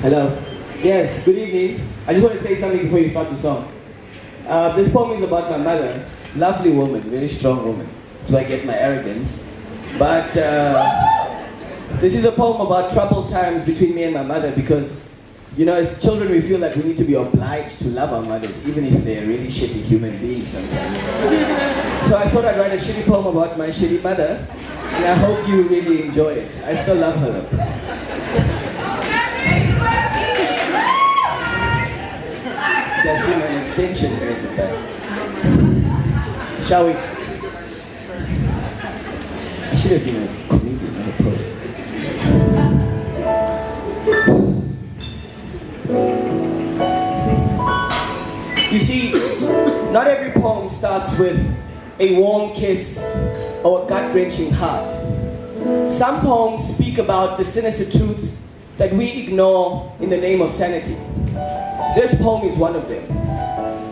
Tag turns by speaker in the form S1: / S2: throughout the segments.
S1: Hello. Yes, good evening. I just want to say something before you start the song. This poem is about my mother. Lovely woman, very strong woman. So I get my arrogance. But this is a poem about troubled times between me and my mother because, you know, as children we feel like we need to be obliged to love our mothers, even if they're really shitty human beings sometimes. So I thought I'd write a shitty poem about my shitty mother, and I hope you really enjoy it. I still love her though. There's even an extension here at the back. Shall we? I should have been a comedian, not a poet. You see, not every poem starts with a warm kiss or a gut-wrenching heart. Some poems speak about the sinister truths that we ignore in the name of sanity. This poem is one of them.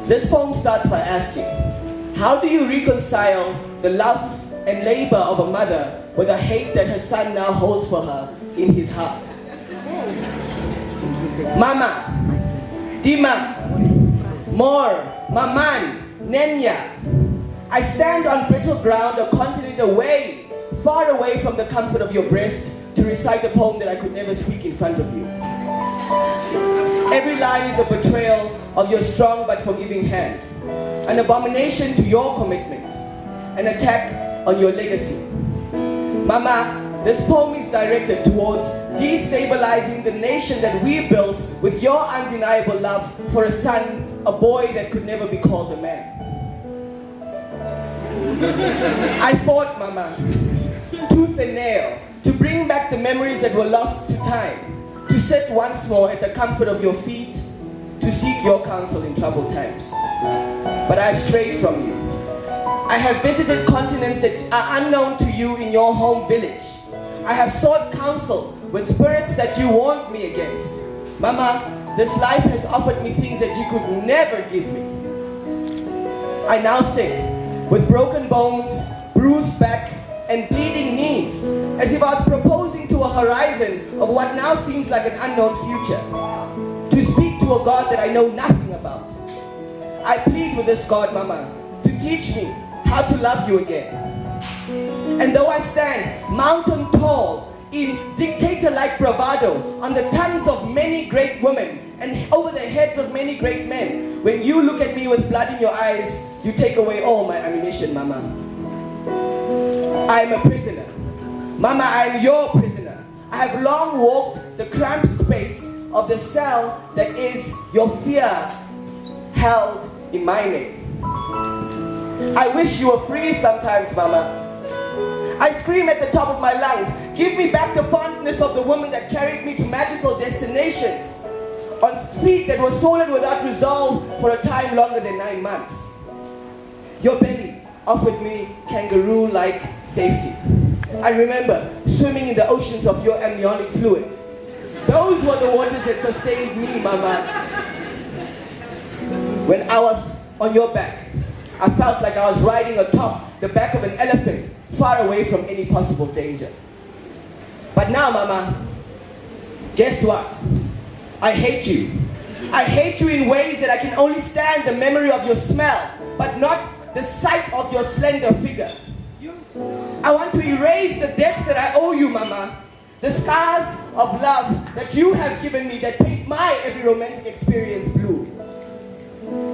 S1: This poem starts by asking, how do you reconcile the love and labor of a mother with the hate that her son now holds for her in his heart? Mama, Dima, Mor, Maman, Nenya. I stand on brittle ground a continent away, far away from the comfort of your breast, to recite a poem that I could never speak in front of you. Every line is a betrayal of your strong but forgiving hand, an abomination to your commitment, an attack on your legacy. Mama, this poem is directed towards destabilizing the nation that we built with your undeniable love for a son, a boy that could never be called a man. I fought, Mama, tooth and nail, to bring back the memories that were lost to time, to sit once more at the comfort of your feet, to seek your counsel in troubled times. But I have strayed from you. I have visited continents that are unknown to you in your home village. I have sought counsel with spirits that you warned me against. Mama, this life has offered me things that you could never give me. I now sit with broken bones, bruised back, and bleeding knees, as if I was proposing to a horizon of what now seems like an unknown future, to speak to a God that I know nothing about. I plead with this God, Mama, to teach me how to love you again. And though I stand mountain tall in dictator-like bravado on the tongues of many great women and over the heads of many great men, when you look at me with blood in your eyes, you take away all my ammunition, Mama. I am a prisoner. Mama, I am your prisoner. I have long walked the cramped space of the cell that is your fear held in my name. I wish you were free sometimes, Mama. I scream at the top of my lungs, give me back the fondness of the woman that carried me to magical destinations, on feet that were swollen without resolve for a time longer than 9 months. Your belly offered me kangaroo-like safety. I remember swimming in the oceans of your amniotic fluid. Those were the waters that sustained me, Mama. When I was on your back, I felt like I was riding atop the back of an elephant, far away from any possible danger. But now, Mama, guess what? I hate you. I hate you in ways that I can only stand the memory of your smell, but not the sight of your slender figure. I want to erase the debts that I owe you, Mama. The scars of love that you have given me that paint my every romantic experience blue.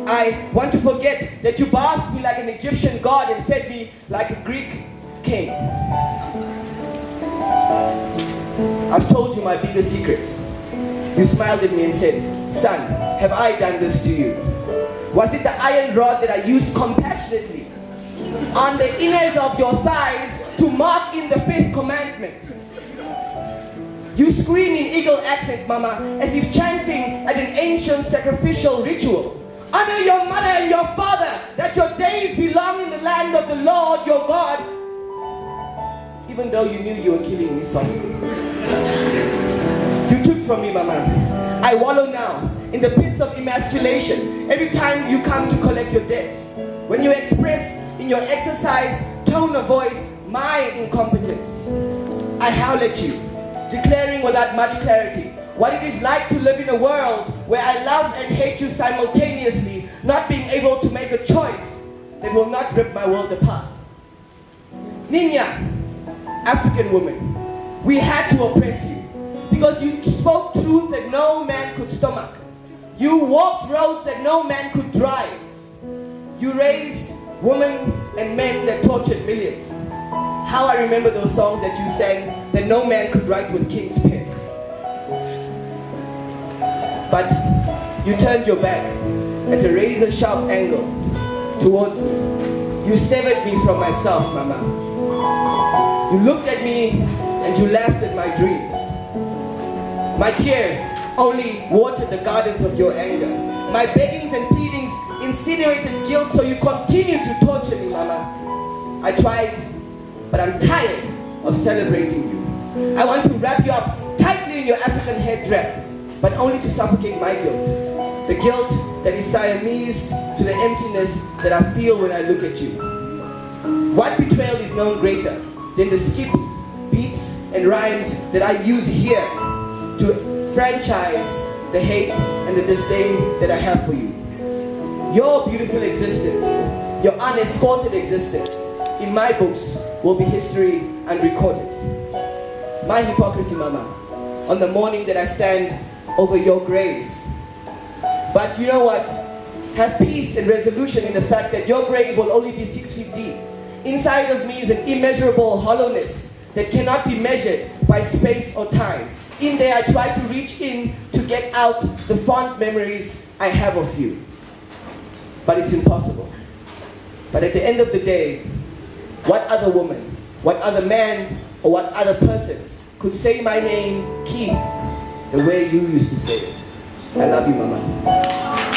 S1: I want to forget that you bathed me like an Egyptian god and fed me like a Greek king. I've told you my biggest secrets. You smiled at me and said, son, have I done this to you? Was it the iron rod that I used compassionately on the innards of your thighs to mark in the 5th commandment? You scream in eagle accent, Mama, as if chanting at an ancient sacrificial ritual. Honor your mother and your father, that your days belong in the land of the Lord your God, even though you knew you were killing me softly. You took from me, Mama. I wallow now in the pits of emasculation every time you come to collect your debts. When you express in your exercised tone of voice my incompetence, I howl at you, declaring without much clarity, what it is like to live in a world where I love and hate you simultaneously, not being able to make a choice that will not rip my world apart. Ninya, African woman, we had to oppress you because you spoke truth that no man could stomach. You walked roads that no man could drive. You raised women and men that tortured millions. How I remember those songs that you sang that no man could write with King's pen. But you turned your back at a razor-sharp angle towards me. You severed me from myself, Mama. You looked at me and you laughed at my dreams. My tears only watered the gardens of your anger. My beggings and pleadings insinuated guilt, so you continued to torture me, Mama. I tried, but I'm tired of celebrating you. I want to wrap you up tightly in your African head wrap, but only to suffocate my guilt. The guilt that is Siamese to the emptiness that I feel when I look at you. What betrayal is known greater than the skips, beats, and rhymes that I use here to franchise the hate and the disdain that I have for you? Your beautiful existence, your unescorted existence, in my books will be history unrecorded. My hypocrisy, Mama, on the morning that I stand over your grave. But you know what? Have peace and resolution in the fact that your grave will only be 6 feet deep. Inside of me is an immeasurable hollowness that cannot be measured by space or time. In there I try to reach in to get out the fond memories I have of you. But it's impossible. But at the end of the day, what other woman, what other man, or what other person could say my name, Keith, the way you used to say it? I love you, Mama.